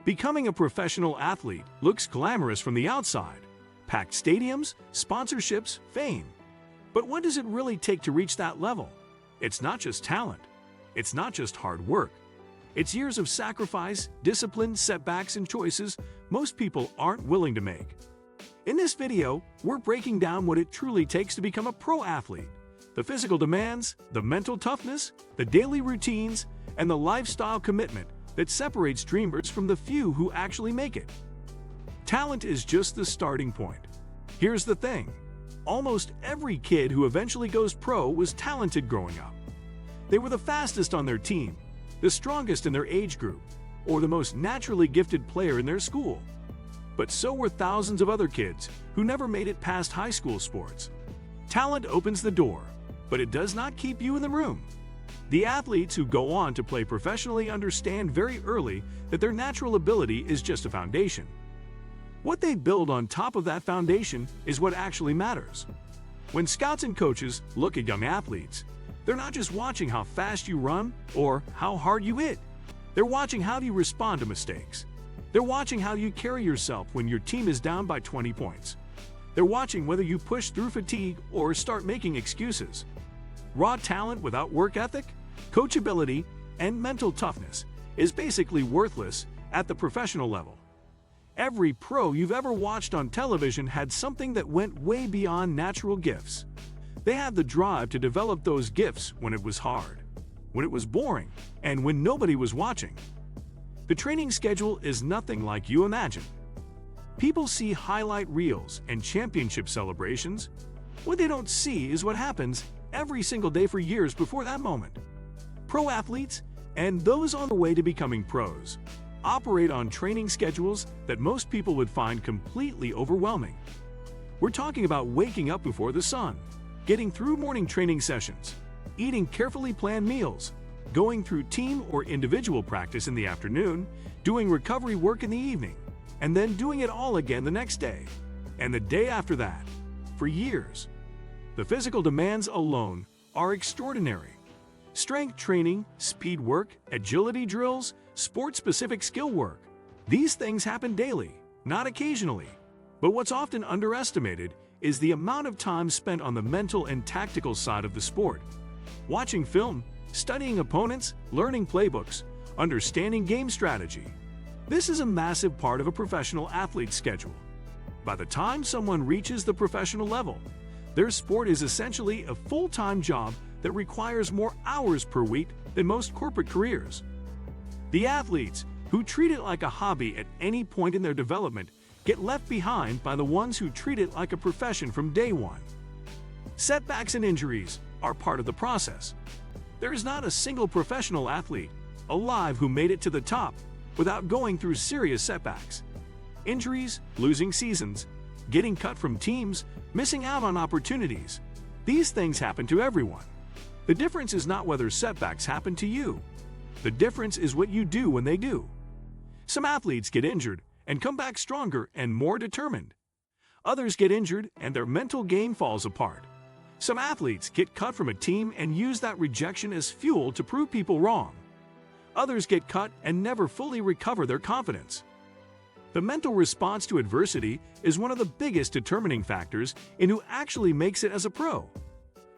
Becoming a professional athlete looks glamorous from the outside. Packed stadiums, sponsorships, fame. But what does it really take to reach that level? It's not just talent. It's not just hard work. It's years of sacrifice, discipline, setbacks, and choices most people aren't willing to make. In this video, we're breaking down what it truly takes to become a pro athlete. The physical demands, the mental toughness, the daily routines, and the lifestyle commitment that separates dreamers from the few who actually make it. Talent is just the starting point. Here's the thing. Almost every kid who eventually goes pro was talented growing up. They were the fastest on their team, the strongest in their age group, or the most naturally gifted player in their school. But so were thousands of other kids who never made it past high school sports. Talent opens the door, but it does not keep you in the room. The athletes who go on to play professionally understand very early that their natural ability is just a foundation. What they build on top of that foundation is what actually matters. When scouts and coaches look at young athletes, they're not just watching how fast you run or how hard you hit. They're watching how you respond to mistakes. They're watching how you carry yourself when your team is down by 20 points. They're watching whether you push through fatigue or start making excuses. Raw talent without work ethic, coachability, and mental toughness is basically worthless at the professional level. Every pro you've ever watched on television had something that went way beyond natural gifts. They had the drive to develop those gifts when it was hard, when it was boring, and when nobody was watching. The training schedule is nothing like you imagine. People see highlight reels and championship celebrations. What they don't see is what happens every single day for years before that moment. Pro athletes, and those on the way to becoming pros, operate on training schedules that most people would find completely overwhelming. We're talking about waking up before the sun, getting through morning training sessions, eating carefully planned meals, going through team or individual practice in the afternoon, doing recovery work in the evening, and then doing it all again the next day, and the day after that, for years. The physical demands alone are extraordinary. Strength training, speed work, agility drills, sport-specific skill work. These things happen daily, not occasionally. But what's often underestimated is the amount of time spent on the mental and tactical side of the sport. Watching film, studying opponents, learning playbooks, understanding game strategy. This is a massive part of a professional athlete's schedule. By the time someone reaches the professional level, their sport is essentially a full-time job that requires more hours per week than most corporate careers. The athletes who treat it like a hobby at any point in their development get left behind by the ones who treat it like a profession from day one. Setbacks and injuries are part of the process. There is not a single professional athlete alive who made it to the top without going through serious setbacks. Injuries, losing seasons, getting cut from teams, missing out on opportunities. These things happen to everyone. The difference is not whether setbacks happen to you. The difference is what you do when they do. Some athletes get injured and come back stronger and more determined. Others get injured and their mental game falls apart. Some athletes get cut from a team and use that rejection as fuel to prove people wrong. Others get cut and never fully recover their confidence. The mental response to adversity is one of the biggest determining factors in who actually makes it as a pro.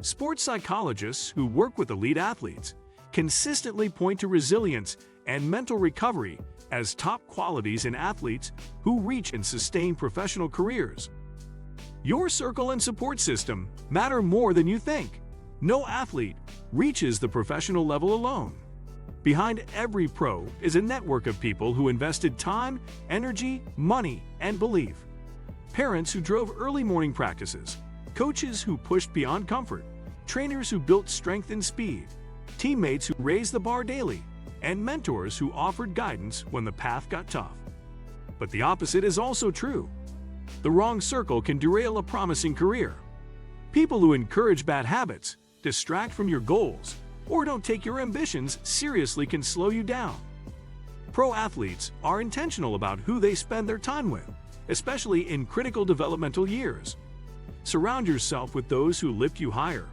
Sports psychologists who work with elite athletes consistently point to resilience and mental recovery as top qualities in athletes who reach and sustain professional careers. Your circle and support system matter more than you think. No athlete reaches the professional level alone. Behind every pro is a network of people who invested time, energy, money, and belief. Parents who drove early morning practices, coaches who pushed beyond comfort, trainers who built strength and speed, teammates who raised the bar daily, and mentors who offered guidance when the path got tough. But the opposite is also true. The wrong circle can derail a promising career. People who encourage bad habits, distract from your goals, or don't take your ambitions seriously can slow you down. Pro athletes are intentional about who they spend their time with, especially in critical developmental years. Surround yourself with those who lift you higher.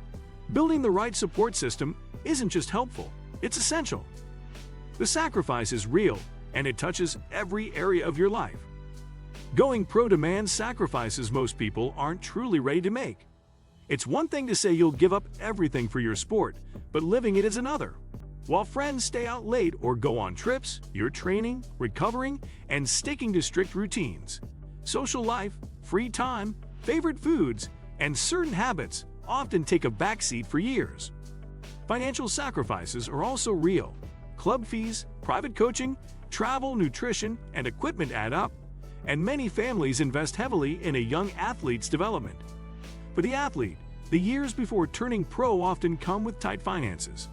Building the right support system isn't just helpful, it's essential. The sacrifice is real, and it touches every area of your life. Going pro demands sacrifices most people aren't truly ready to make. It's one thing to say you'll give up everything for your sport, but living it is another. While friends stay out late or go on trips, you're training, recovering, and sticking to strict routines. Social life, free time, favorite foods, and certain habits often take a backseat for years. Financial sacrifices are also real. Club fees, private coaching, travel, nutrition, and equipment add up, and many families invest heavily in a young athlete's development. For the athlete, the years before turning pro often come with tight finances.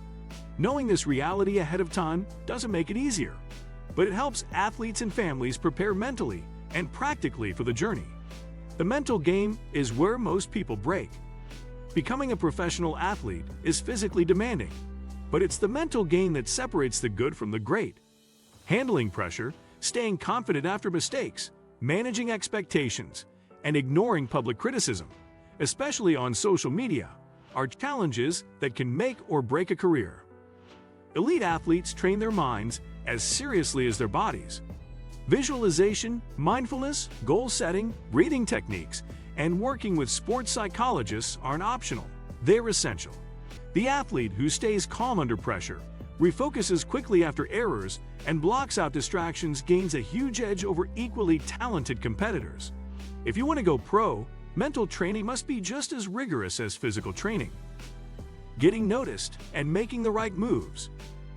Knowing this reality ahead of time doesn't make it easier, but it helps athletes and families prepare mentally and practically for the journey. The mental game is where most people break. Becoming a professional athlete is physically demanding, but it's the mental game that separates the good from the great. Handling pressure, staying confident after mistakes, managing expectations, and ignoring public criticism, especially on social media, are challenges that can make or break a career. Elite athletes train their minds as seriously as their bodies. Visualization, mindfulness, goal setting, breathing techniques, and working with sports psychologists aren't optional. They're essential. The athlete who stays calm under pressure, refocuses quickly after errors, and blocks out distractions gains a huge edge over equally talented competitors. If you want to go pro, mental training must be just as rigorous as physical training. Getting noticed and making the right moves.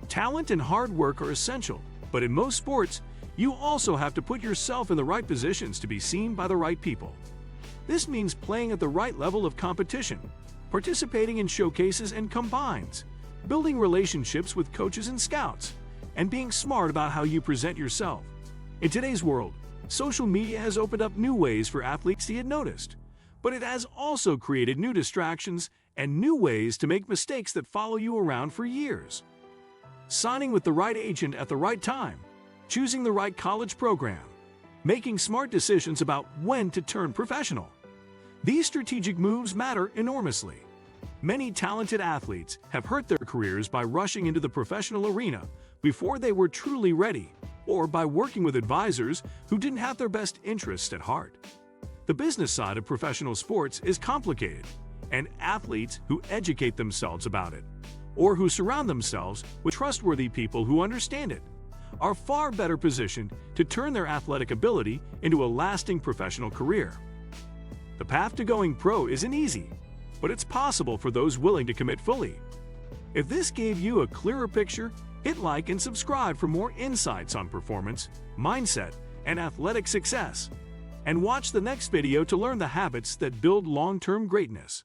Talent and hard work are essential, but in most sports, you also have to put yourself in the right positions to be seen by the right people. This means playing at the right level of competition, participating in showcases and combines, building relationships with coaches and scouts, and being smart about how you present yourself. In today's world, social media has opened up new ways for athletes to get noticed, but it has also created new distractions and new ways to make mistakes that follow you around for years. Signing with the right agent at the right time, choosing the right college program, making smart decisions about when to turn professional. These strategic moves matter enormously. Many talented athletes have hurt their careers by rushing into the professional arena before they were truly ready, or by working with advisors who didn't have their best interests at heart. The business side of professional sports is complicated, and athletes who educate themselves about it, or who surround themselves with trustworthy people who understand it, are far better positioned to turn their athletic ability into a lasting professional career. The path to going pro isn't easy, but it's possible for those willing to commit fully. If this gave you a clearer picture, hit like and subscribe for more insights on performance, mindset, and athletic success. And watch the next video to learn the habits that build long-term greatness.